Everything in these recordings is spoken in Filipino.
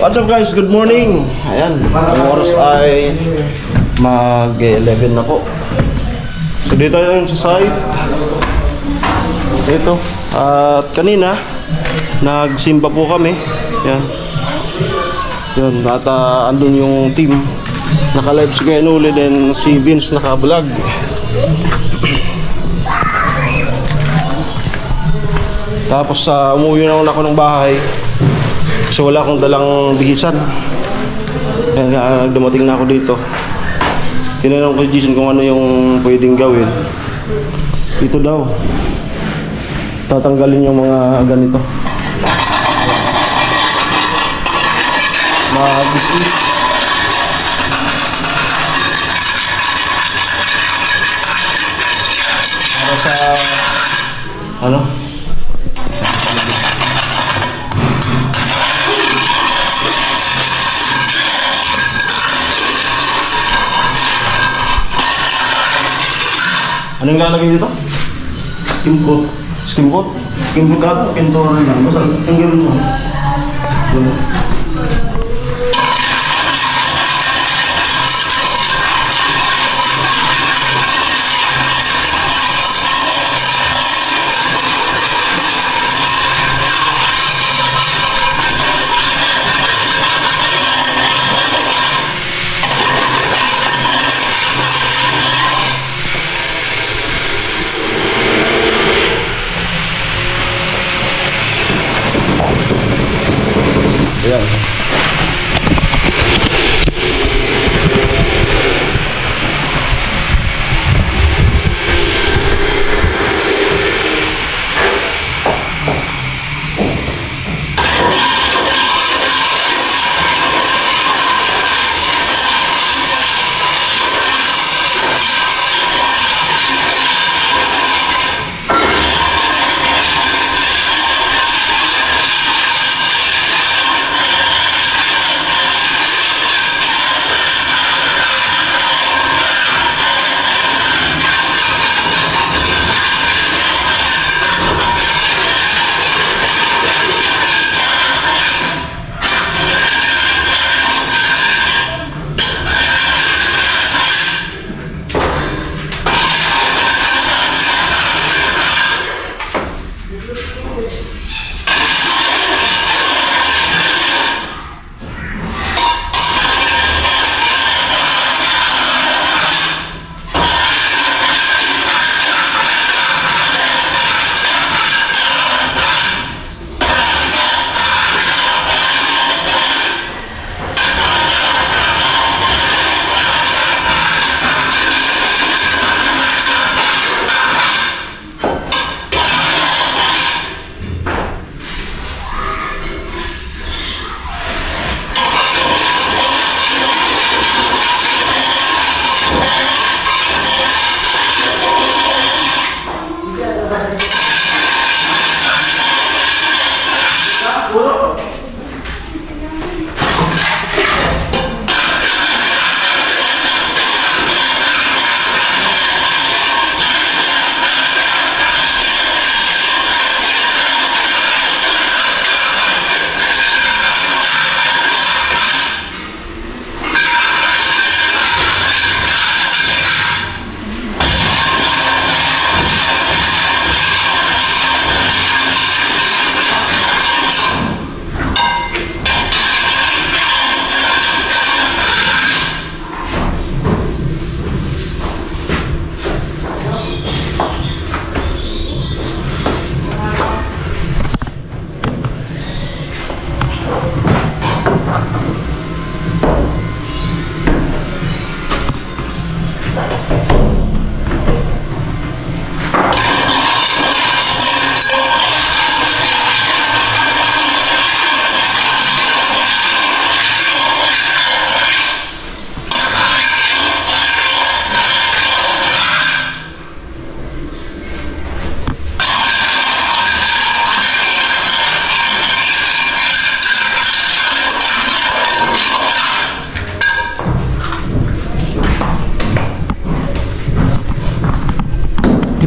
What's up guys? Good morning! Ayan, ang oras ay mag-11 na po. So dito yung sa site. Ito. At kanina nagsimba po kami. Yan. Yun, at andun yung team. Naka-live si Kuya Noli, then si Vince naka-vlog. Tapos umuwi na ako ng bahay. So wala akong dalang bihisan. Kaya dumating na ako dito. Tinanong ko si Jason kung ano yung pwedeng gawin. Ito daw, tatanggalin yung mga ganito. Mag-isip. Para sa ano? Anong lalagay dito? Skim coat. Skim coat? Skim coat ako, pintura na lang. Basta tinggalin mo. Ayan.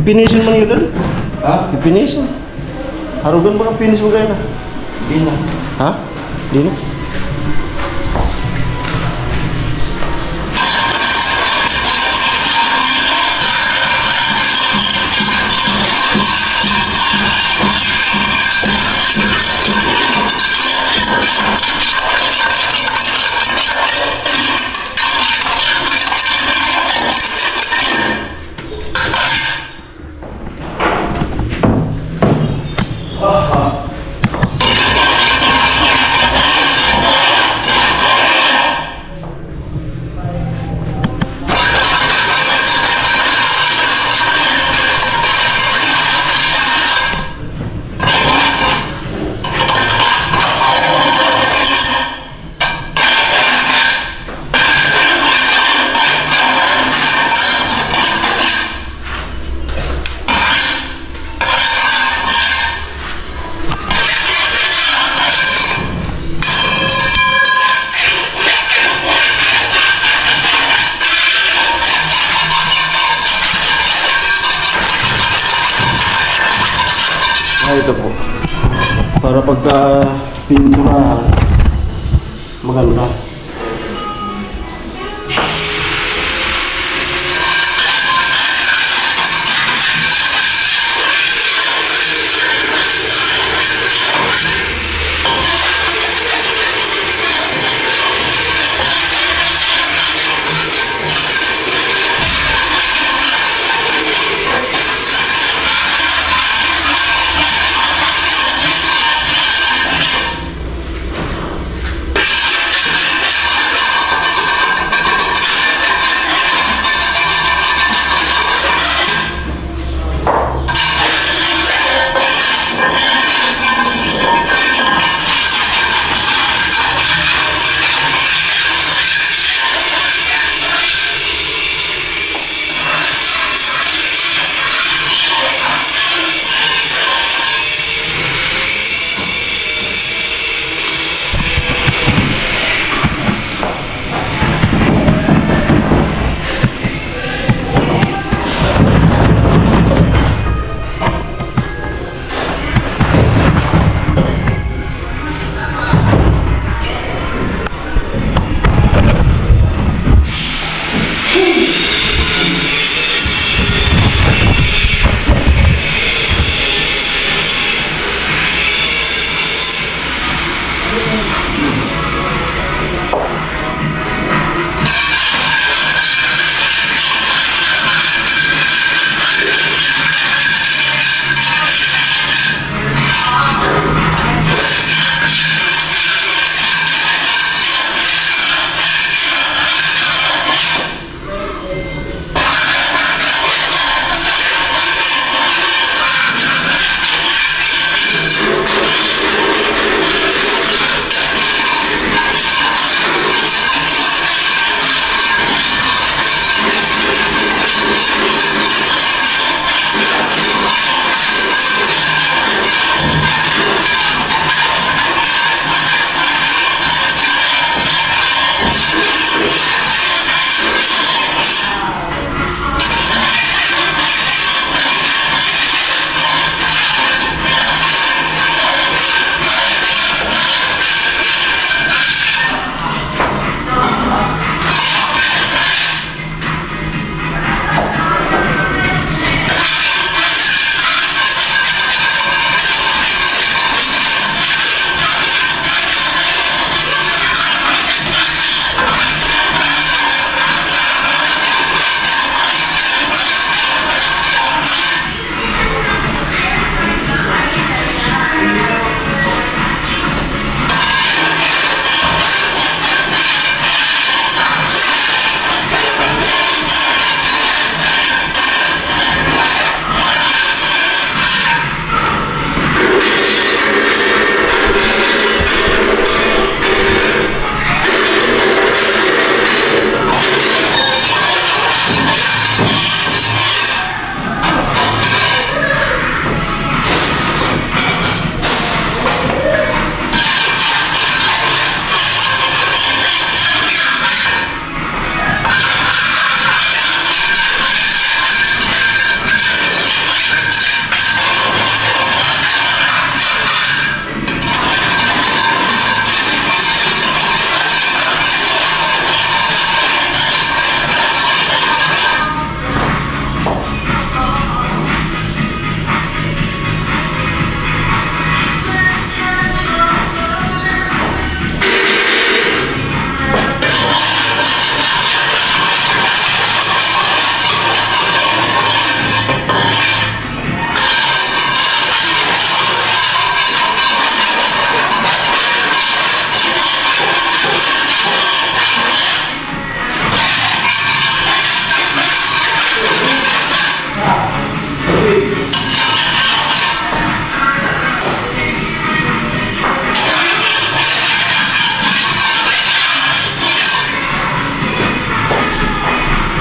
Ipinisin mo nyo doon? Ha? Ipinisin? Harugan ba ang pinis mo kayo na? Di na. Ha? Di na? Ito po. Para pagka pinturahan, maganda.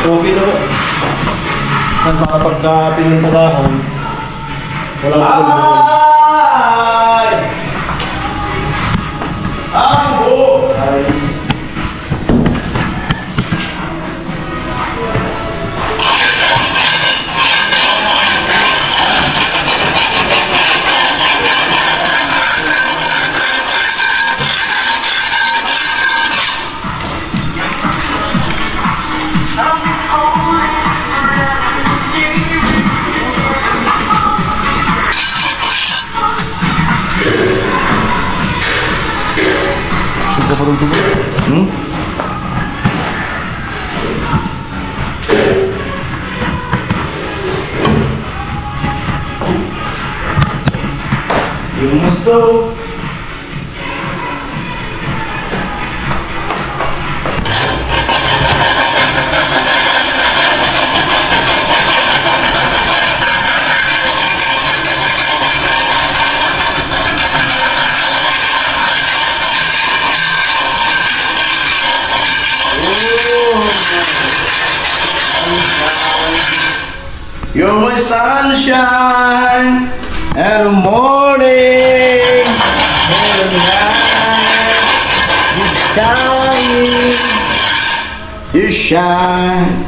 Okay na po. At baka pagka pinunta walang pulbuhan. Ay! Suka pa rin ito ba? Yung maso. You're my sunshine and the morning and the night. You shine.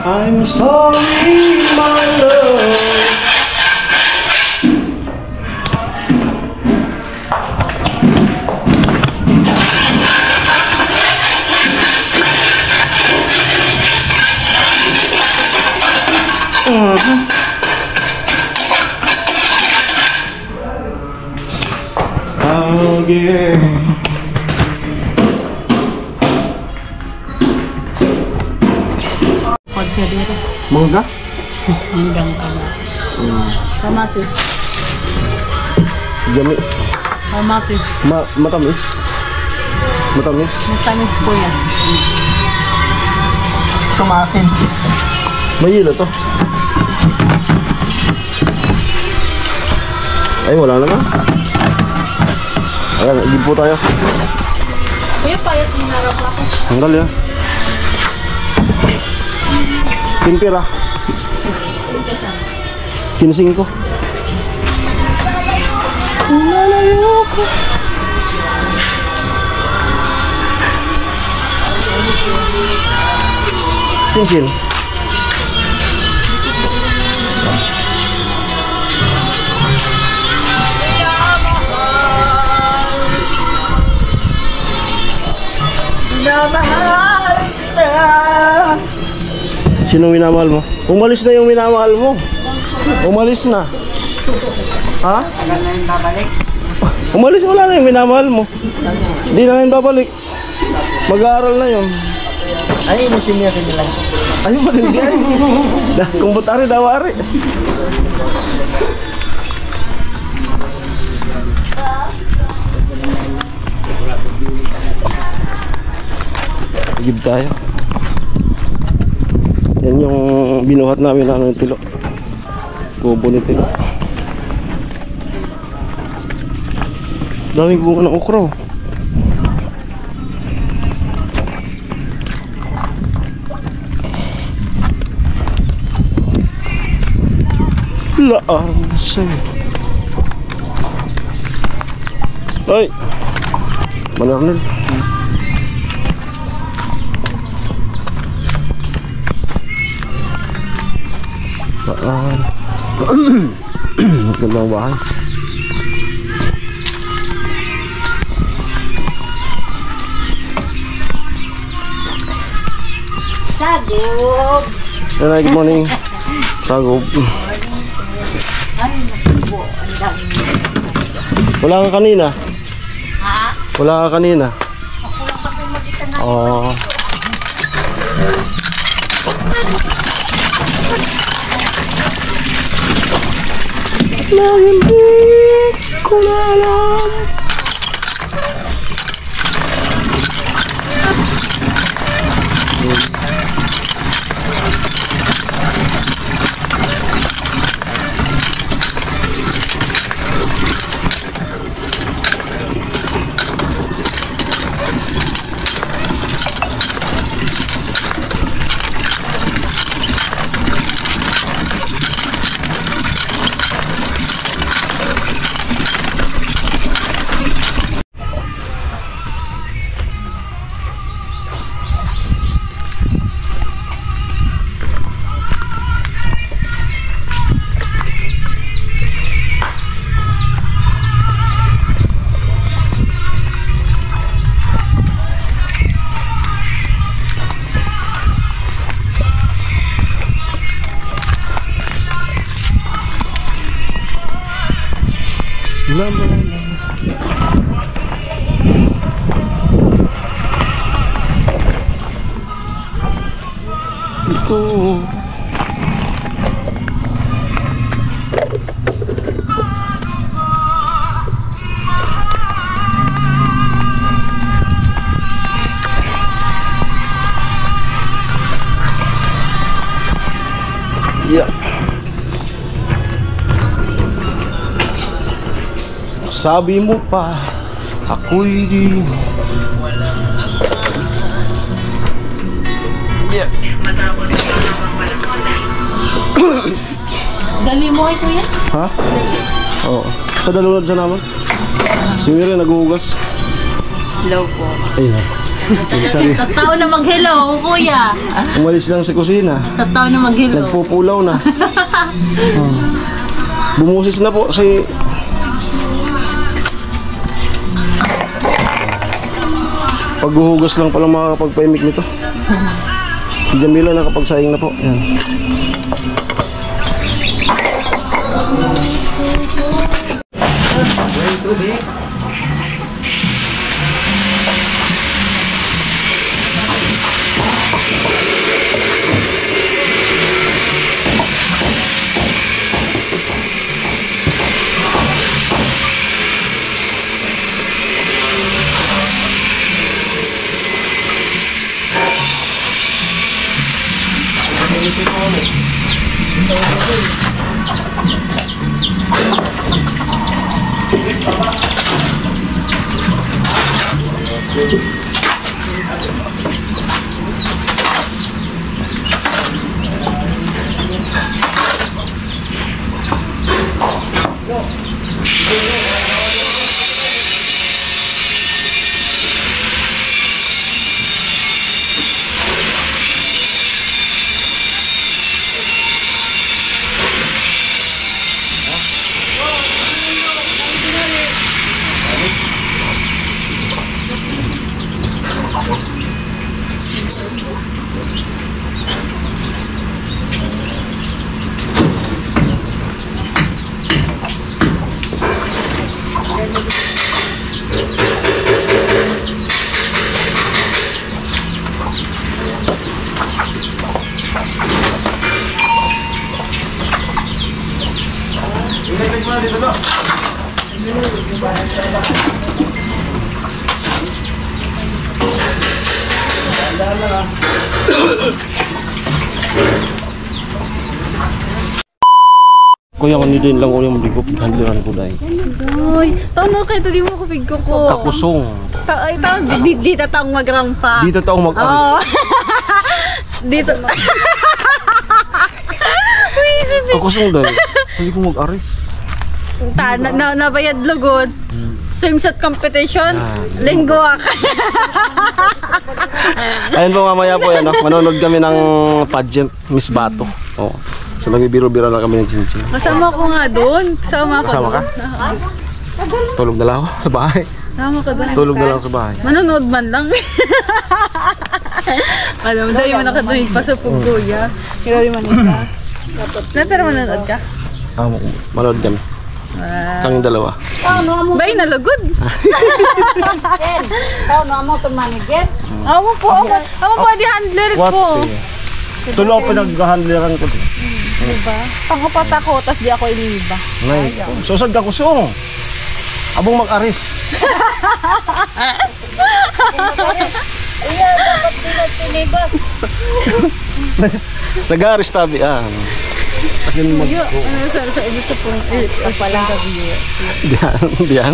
I'm sorry, my love. Again. Mangga? Manggang kamatis. Gami. Kamatis. Matamis? Matamis? Matamis po yan. Tumasin. Mahilo to. Ay, wala naman. Ayan, igib po tayo. Kuya, payat yung harap ako. Hanggal ya. Timpira. 15 ko. Lalayo ko. Cincin. Sinong minamahal mo? Umalis na yung minamahal mo. Umalis na. Ha? Tagal na yung babalik. Umalis, wala na yung minamahal mo. Hindi na ngayon babalik. Mag-aaral na yun. Ay, musim niya nila. Ayun pa din biyahe. Kung butari, dawari. Igib tayo. Yan yung binuhat namin na ng tilo. Kubo ni tilo. Daming bunga ng okra. Laan sa'yo. Ay! Malarnel. Laan. Magandang bahay. Sagog! Hello, good morning. Sagob. Wala ka kanina? Ha? Wala ka kanina? Ako lang kasi mag-isa na. Oo. Na hindi ko na alam. Ito. Yeah. Sabi mo pa, ako'y di mo. Yeah. Dali mo kay kuya? Ha? Oo. Sa dalunod sa naman. Si Miri naghuhugas. Hello po. Ayun. Sorry. Tattao na mag-hello, kuya. Umalis lang sa kusina. Tattao na mag-hello. Nagpupulaw na. Bumusis na po si... Paghuhugas lang pala makakapagpaimik nito. Si Jamila nakapagsaing na po. Yan. Kuya, kung din lang ulit mo handleran ko dahil. Uy, tao kayo ito di mo ko pig ko. Kakusong. Ay, tao, di tatang magrampa. Dito taong mag-aris. Oo. Dito. Kakusong dahil. Sabi ko mag-aris. Nabayad lugod. Swimsuit competition. Linggo ako. Ayun po mamaya po yan, no? Manonood kami ng pageant, Miss Bato. Oh. So nagbibiro-biro lang kami ng chinchin. Kasama ko nga doon. Kasama ko. Kasama ka? Tulog na lang ako sa bahay. Kasama ka doon. Tulog na lang sa bahay. Manonood man lang. Alam mo, dahil mo nakatunig pa sa Puguya. Kaya man ika. Pero manonood ka? Manood kami. Kang dalawa. Bay, nalagod. Tao na mo to manager. Amo po di handler ko. Tulo pa nag-handleran ko. Diba? Pangupat ako, tas di ako iniba. Nay, susod ka kusong. Abong mag-aris. Iya, dapat tinibas. Nag-aris tabi. Akin mag... Ano sa ibo sa pong pala. Diyan.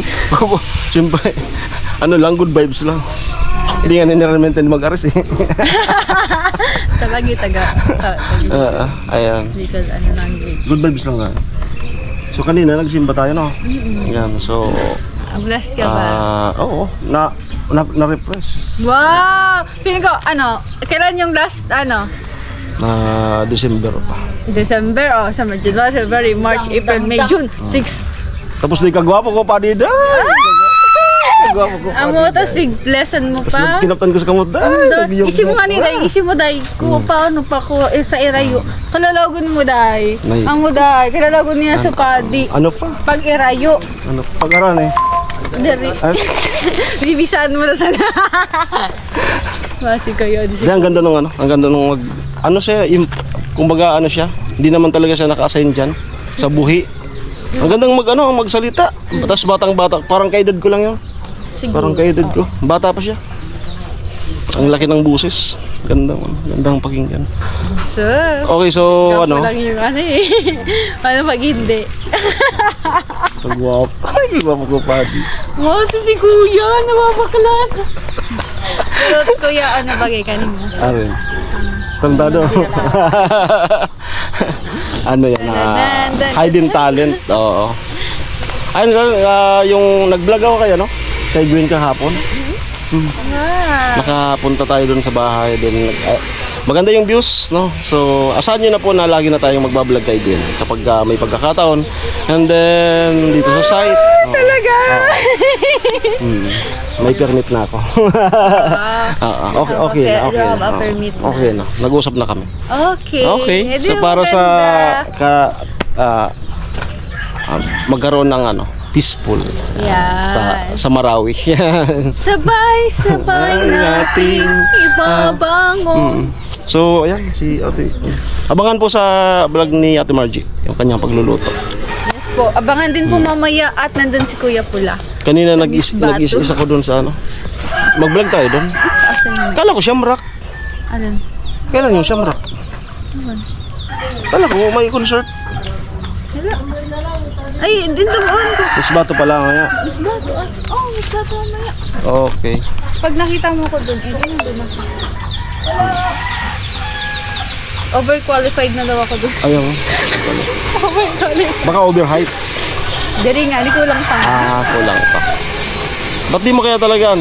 Siyempre, ano lang, good vibes lang. Hindi nga niniremente mag-aris eh. Talagi taga. Ayan. Because ano language. Good vibes lang nga. So kanina nagsimba tayo, no? Yan, so... Blessed ka ba? Oo, na-refresh. Wow! Feeling ko, kailan yung last, December pa. December, summer, January, February, March, April, May, June, 6. Tapos di kagwapo ko pa di da. Kagwapo ko pa. Amo, tapos big lesson mo pa. Kinaptan ko sa kamot da. Isi mo nga ni Day, isi mo Day, ko paano pa ko sa irayo. Kalalagon mo Day. Nay. Amo Day, kalalagon niya sa padi. Ano pa? Pag irayo. Ano? Pag-aran eh. Dari. Bibisaan mo na sana. Masi kayo. Di, ang ganda nung ang ganda nung siya, kumbaga siya, hindi naman talaga siya naka-assign dyan sa buhi. Ang gandang magsalita. Tapos batang-bata, parang kaedad ko lang yun. Parang kaedad ko. Bata pa siya. Ang laki ng busis. Gandang pakinggan. Sir. Okay, so Gapo lang yung Paano pag hindi? Pagwapo. Ay, gwapo ko pa di. Wow, si Kuya, nababaklan. Pero Kuya, bagay ka mo? Arin. Tandado. Yan, hidden talent. Oo. Ayun, yung nag-vlog ako kayo, no? Kay Gwen kahapon. Nakapunta tayo doon sa bahay. Maganda yung views, no? So, asahan nyo na po na lagi na tayong magbablog kay Gwen kapag may pagkakataon. And then, dito sa site. Talaga? May permit na ako. Okay na. Okay na. Nag-usap na kami. Okay. So, para sa magkaroon ng peaceful sa Marawi. Sabay-sabay nating ibabangon. So, ayan, si Ate. Abangan po sa vlog ni Ate Margie, yung kanyang pagluluto. Yes po. Abangan din po mamaya at nandun si Kuya Pula. Kanina nag-is ako doon sa mag-vlog tayo doon. Kala ko siyamrak. Alin? Kailan yung siyamrak? Kala ko may concert. Ay, din doon ko. Mas bato pala ngaya. Mas bato. Mas bato mamaya. Okay. Pag nakita mo ko doon, doon ako. Overqualified na daw ako doon. Ayaw. Overqualified. Baka overhype. Dari nga, di kulang pa. Kulang pa. Ba't di mo kaya talaga,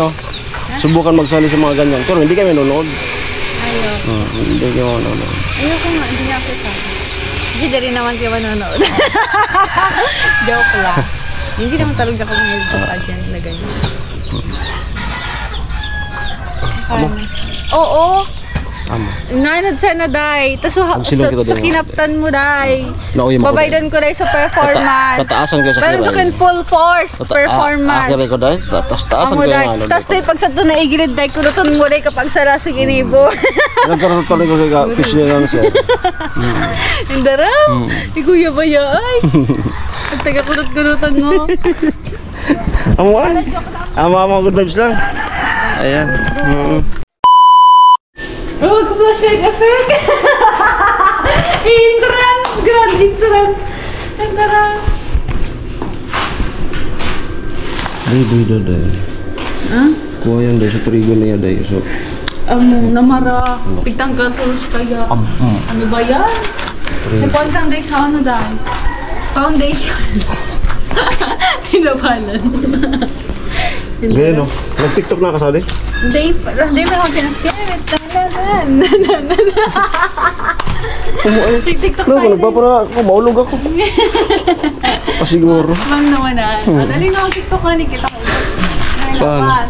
subukan magsali sa mga ganyan. Pero hindi kami nanonood. Ayaw. Hindi kami nanonood. Ayoko nga, hindi nga ako sa. Hindi dari naman kayo manonood. Joke lang. Hindi naman talaga ako ngayon sa pageant na ganyan. Oo. Nanad sana day. Tapos sa kinaptan mo day. Babaydan ko day sa performance. Tataasan ko sa kiray. Pero doon full force performance. Kiray ko day. Tataasan ko yung Tapos day pag sa ito na igilid day, kunuton mo day kapag sara sa ginibo. Nagkaroon ko sa fish niya lang siya. Indaram. Ikuya ba ya ay? Pag taga kunot-kunutan mo. Amuan? Ama good vibes lang. Ayan. Oh, flashlight effect! Entrance! Grand entrance! Ang garang. Day, day. Kuha yan day sa trigo na yan day. So, Namara. Pigtanggal tulus kaya. Ano ba yan? Napuntang day sa ano dahil? Foundation. Tinabalan. gaya no? Nag-tiktok na kasali? Day may akong pinag-tirit. TikTok No, tayo. nagpapara ako, maulog ako. Pasiguro. Ma'am naman na. Dali na ako TikTok ka, kita ko. Paano?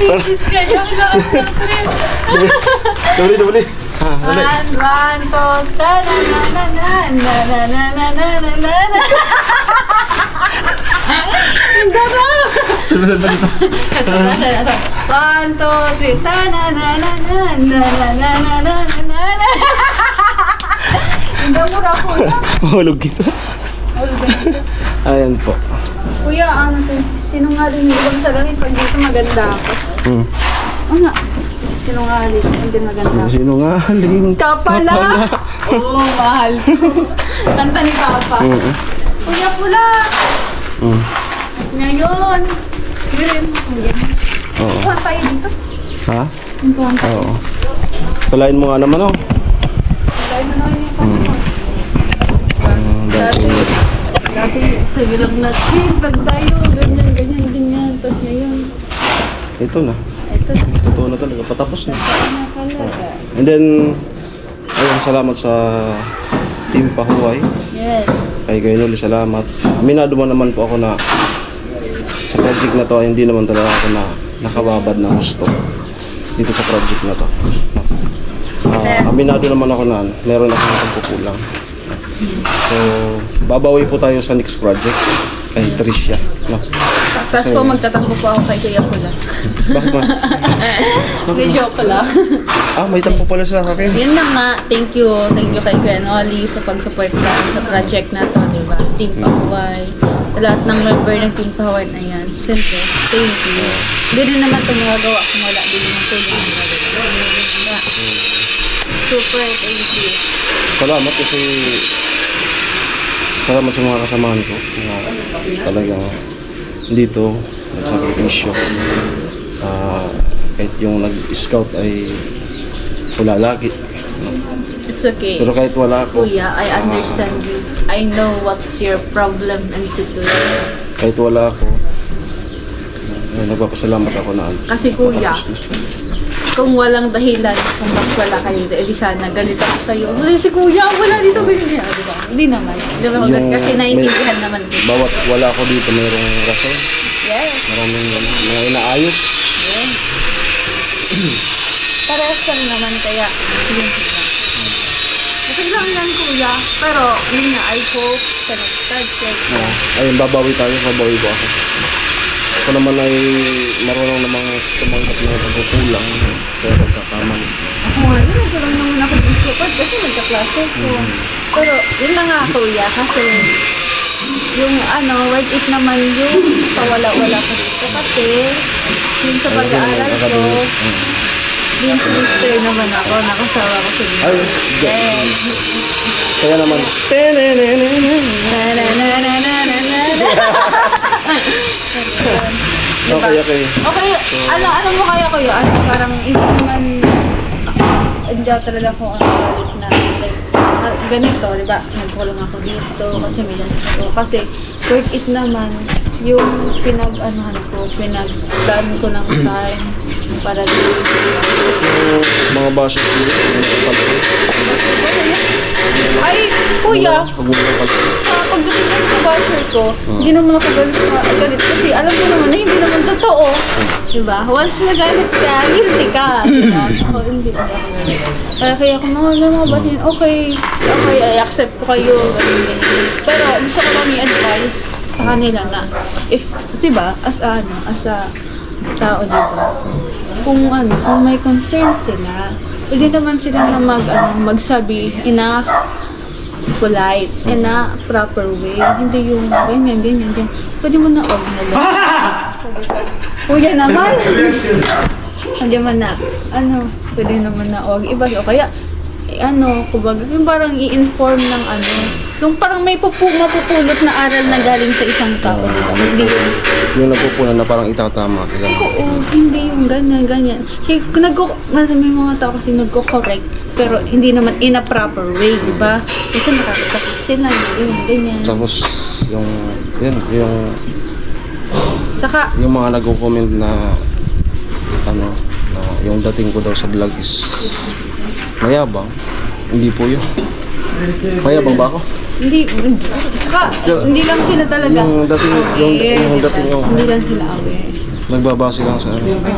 Higit ka yung nakasakrit. Dali. Dali. One, two, ta-na-na-na-na-na-na-na-na-na-na-na. Hindi ba? Sunod na dito. One, two, three, ta-na-na-na-na-na-na-na-na-na-na. Hindi mo na kuya. Maulog kita. Ayan po. Kuya, ano to? Sinungaling yung ibang sa langit pag dito maganda ako. Oo nga. Sinungaling, hindi maganda. Sino nga? Haling. Kapala! Oo, mahal. Kanta ni Papa. Kuya Pula! Ngayon. Ngayon. Oo. Kuha tayo dito. Ha? Kuha tayo. Oo. Kalain mo nga naman oh. Tayo na naman yung Papa. Dati, sabi lang natin, pag tayo, ganyan. Tapos ngayon, Ito na. ito na. Totoo na talaga. Patapos na. Talaga. And then, ayun, salamat sa Team Pahuway. Yes. Kay Noli, salamat. Aminado mo naman po ako na sa project na to ay hindi naman talaga ako na nakababad na gusto dito sa project na to. Aminado naman ako na meron akong pagkukulang. So, babawi po tayo sa next project kay Tricia. No? Tapos po magtatampo po ako kay Kuya Pula. Bakit ma? Hindi, joke lang. May tampo pala sa akin. Yun na nga, thank you kay Kuya Noli sa pag-support sa project na to, di ba? Team Pahuway. Sa lahat ng member ng Team Pahuway na yan. Siyempre, thank you. Hindi rin naman ito magagawa kung wala din yung tulong ng diba? Super thank you. Salamat kasi salamat sa mga kasamahan ko na talagang dito nagsakripisyo. Kahit yung nag-scout ay wala lagi. It's okay. Pero kahit wala ako, Kuya, I understand you. I know what's your problem and situation. kahit wala ako, nagpapasalamat ako na Kasi kuya, kung walang dahilan kung bakit wala kayo dito, edi sana ganito ako sa'yo. Kasi si kuya, wala dito ganyan yan, di ba? Hindi naman. Di ba? Kasi naiintindihan naman ko. bawat wala ako dito mayroong rason. Yes. Maraming mga inaayos. Yes. Parehas ka rin naman, kaya yun sila. Kasi lang yan kuya, pero yun nga, I hope sa next project. Ayun, babawi tayo, babawi ko ako. Ako naman ay marunong namang tumanggap ng pagkukulang pero kakamali. Ako nga, yun ako lang naman ako ng support kasi nagkaklase ko. Pero yun na nga kuya, kasi yung worth it naman yung pawala-wala ko dito. Kasi yung sa pag-aaral ko, yung semester naman ako, nakasawa ko sa Ay, Yes. kaya naman. Okay. Okay, ano mo kaya kuya? Parang hindi naman hindi talaga ako galit na ganito, di ba? Nagkulong ako dito kasi may ganito ako. Kasi worth it naman yung pinag-plan ko ng time para dito. Mga basa Ay, kuya, sa pagdating ko sa basher ko, hindi naman ako galit kasi alam ko naman na hindi naman totoo. Diba? Once nagalit ka, guilty ka. Diba? Ako, hindi ko ako galit. Kaya ako mga basin, okay, I accept ko kayo, ganyan. Pero gusto ko lang i-advise sa kanila na, if, diba, as a tao, diba? Kung may concern sila, pwede naman sila na magsabi in a polite, in a proper way. Hindi yung ganyan. Pwede mo na og na lang. Kuya naman. Hindi man na, pwede naman na og iba. O kaya, kumbaga, yung parang i-inform ng yung parang may mapupulot na aral na galing sa isang tao, diba? Hindi Yung napupunan na parang itatama. oo, hindi yung ganyan. May mga tao kasi nagko-correct, pero hindi naman in a proper way, diba? Kasi nakakatakot sila, ganyan. Tapos, yung Saka, yung mga nagko-comment na yung dating ko daw sa vlog is mayabang. Hindi po yun. Mayabang ba ako? hindi lang sila talaga. Yung dating Hindi lang sila aware. nagbabase lang sa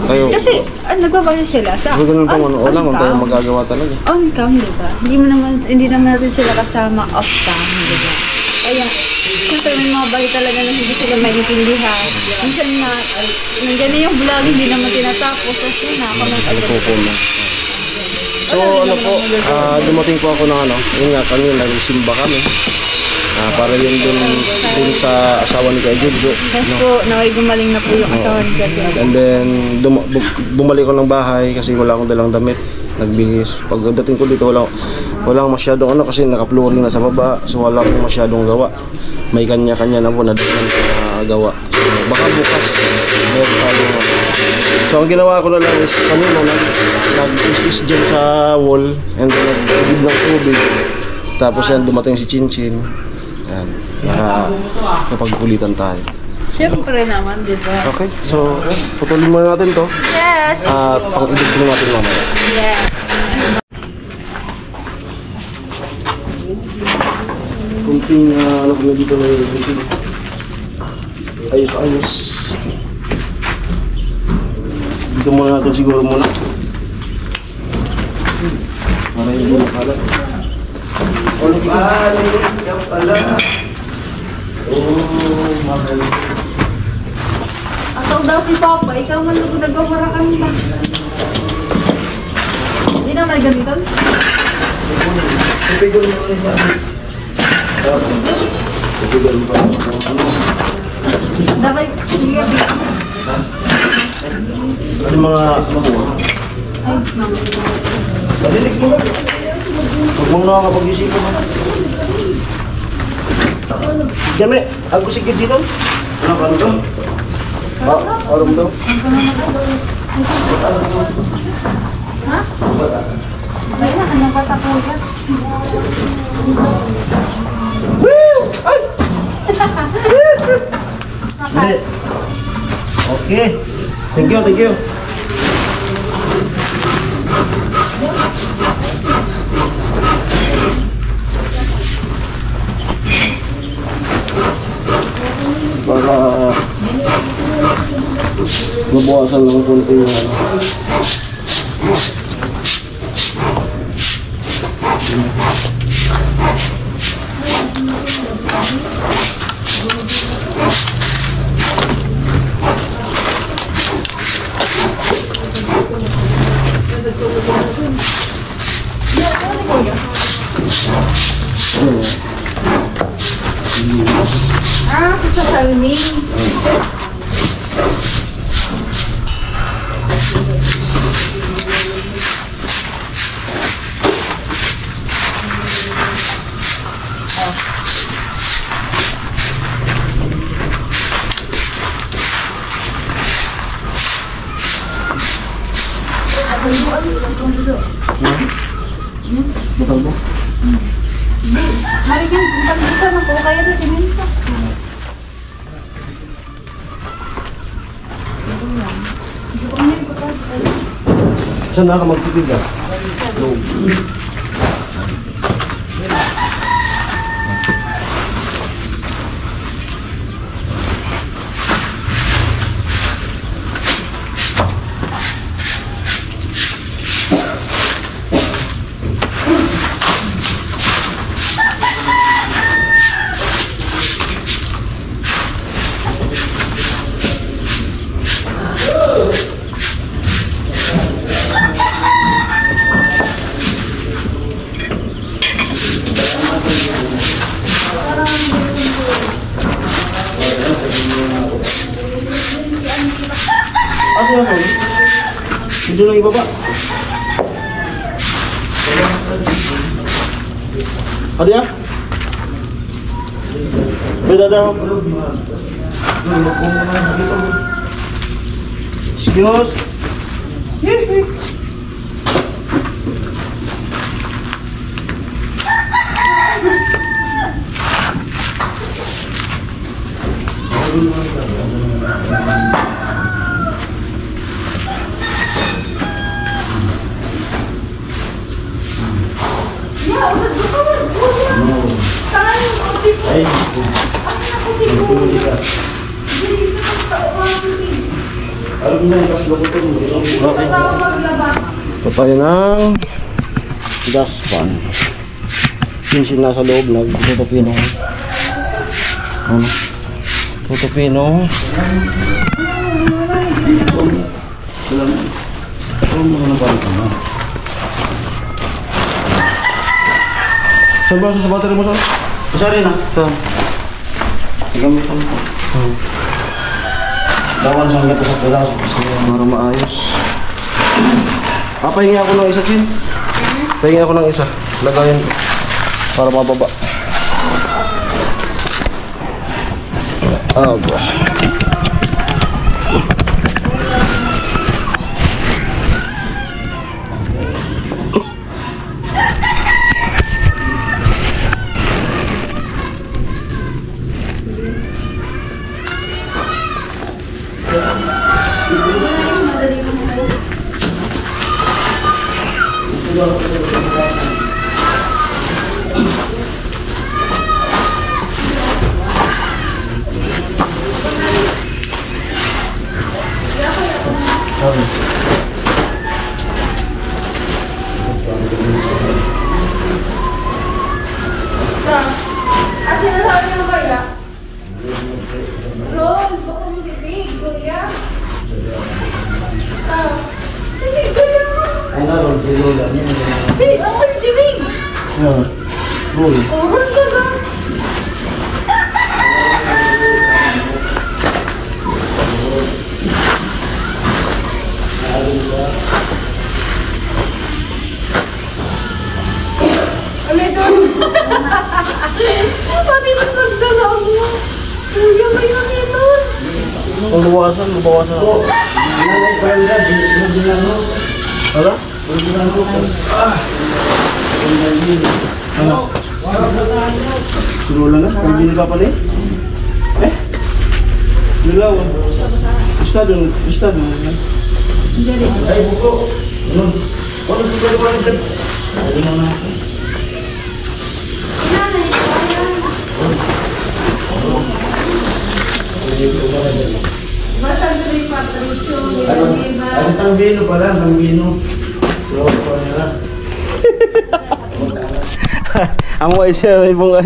tayo. Kasi, nagbabase sila sa Kung ganun pa wala kung tayo magagawa talaga. On cam, diba? Hindi naman natin sila kasama off cam, diba? Kaya, siyempre may mga bagay talaga na hindi sila maintindihan. Minsan na, nandiyan na yung vlog, hindi naman tinatapos. Tapos yun na, Nagko-comment. So dumating po ako ng yun nga kanina, nagsimba kami. Para yun dun sa asawa ni Kuya Jojo. Yes po, naway gumaling na po yung asawa ni Kuya. And then bumalik ko ng bahay kasi wala akong dalang damit. Nagbihis. Pagdating ko dito walang masyadong kasi naka-flooring na sa baba. So wala akong masyadong gawa. May kanya-kanya na po na dalang gawa. So, baka bukas meron tayo. So ang ginawa ko na lang is kanina nag-is dyan sa wall and then nag-ibig ng tubig. Tapos yan dumating si Chinchin. Yan. Nakapagkulitan tayo. Siyempre naman, di ba? Okay, so putulin muna natin to. Yes! At pang-ibig ko natin mamaya. Yes! Kunting ko na dito na yung ayos. Dito muna natin siguro muna. Para hindi na kalat. Ataw daw si Papa, ikaw man nagpaparakan ka. Hindi na may gamitan? Dapat, sige. Ano mga mabuha? Ay, naman. Balilik mo. Huwag mong nakakapag-isipan mo. Dami, ako si Kirsiton. Ano to? Alam to? Ha? Ay, nakanyang bata po yan. Woo! Ay! Hindi. Okay. Thank you. Para mabawasan ng konti yung Sa salming. Butal mo? Marikan, butal na po kaya na sininta. Saan na ka magtipid ka? Doon lang ibaba. Adi ya? Beda daw. Excuse. Okay. Papaya ng gas pan. Pinsil nasa loob, nagtutupin ng ano? Tutupin ng saan ba sa battery mo saan? Sorry na. Saan? Gamitan ko. Dawan sa mga sa pula. Para maayos. Pahingi ako ng isa, Chin. Pahingi ako ng isa. Lagayin ko. Para mababa. Aba. At sinasabi mo ba ya? Ron, baka mo bibig, kuya. Hindi, kuya. Ay na ron, si Lola. Hindi, ako yung bibig. Roll. Oh, Ron ka ba? Ulit, Ron. Pati ba't magdala mo? Kuya, may nakinon. Kung luwasan ako. Nanay pa rin ka, hindi lang mo. Hala? Hindi lang mo. Ano? Sinula na? Kung hindi pa pala eh? Nilaw. Istado. Ay, buko. Ano? Ano buko pa rin? Ay, ano na. Basta na rin Patricio. Ano tang vino pala, tang vino. So, ano nila? Amo ay siya may bunga.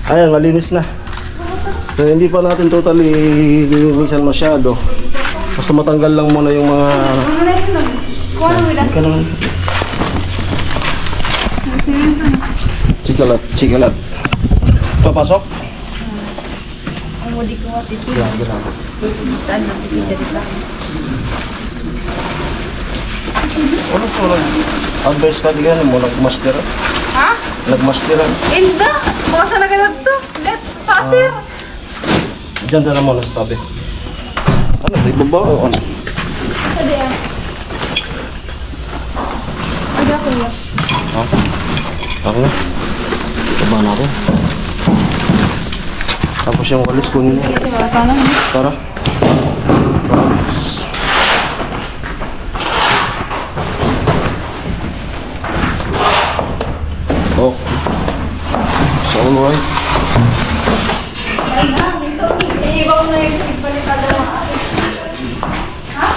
Ayan, malinis na. So hindi pa natin totally linisan masyado. Basta matanggal lang muna yung mga Kuha mo na. ka naman. Chikalat. Papasok? Ang mudi ko nga titi. Saan na titi dito? Ano po lang? Advice ka diyan mo nagmaster. Ha? Nagmaster. Inda! Baka na ganun to. Let, pasir. Diyan na naman sa tabi. Ano, ibaba o ano? Sa diyan. Ay, ako niya. Ha? Ako na. Ibaba natin. Tapos yung walis kunin mo. Sana mo. Tara. Oh. So, alright. Ay na, ito. Iibaw na yung balitada ng akin. Ha?